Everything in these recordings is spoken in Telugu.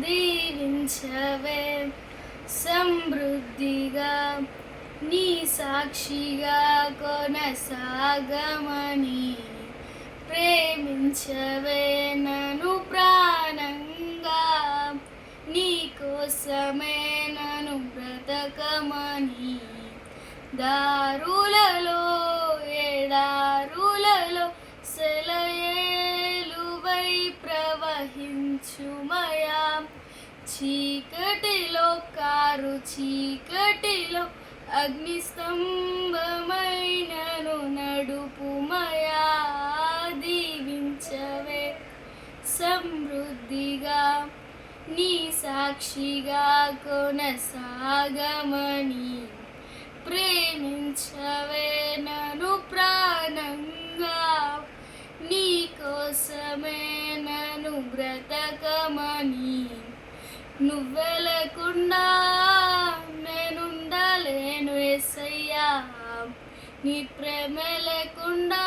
దీవించవే సమృద్ధిగా నీ సాక్షిగా కొనసాగమని ప్రేమించవే నన్ను ప్రాణంగా నీ కోసమే నన్ను బ్రతకమని దారులలో ఎడారులలో సెలయేలువై ప్రవహించుమయా చీకటిలో కారు చీకటిలో అగ్నిస్తంభమైనను నడుపుమయా దీవించవే సమృద్ధిగా నీ సాక్షిగా కొనసాగమని ప్రేమించవే నన్ను ప్రాణంగా నీ కోసమే నన్ను బ్రతకమని నువ్వెలకుండా నేనుండలేను యేసయ్యా నీ ప్రేమ లేకుండా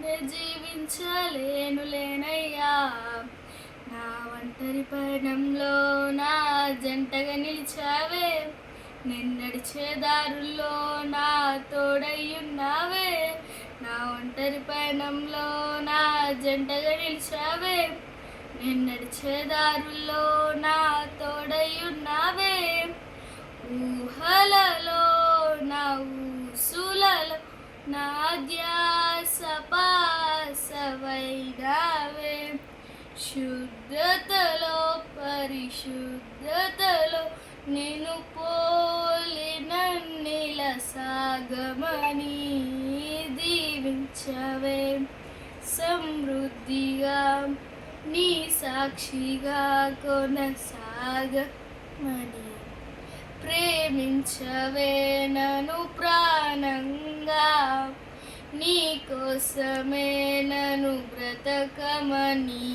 నే జీవించలేను లేనయ్యా నా ఒంటరి పయనంలో నా జంటగా నిలిచావే నేను నడిచే దారుల్లో నా తోడయ్యున్నావే నా ఒంటరి పయనంలో నా జంటగా నిలిచావే నేను నడిచే దారుల్లో నా తోడయ్యున్నావే ఊహలలో నా ఊసులలో నా ధ్యాస పాసవైనావే శుద్ధతలో పరిశుద్ధతలో నేను పోలినన్నిల సాగమని దీవించవే సమృద్ధిగా నీ సాక్షిగా కొనసాగమని ప్రేమించవే నన్ను ప్రాణంగా నీ కోసమే నన్ను బ్రతకమని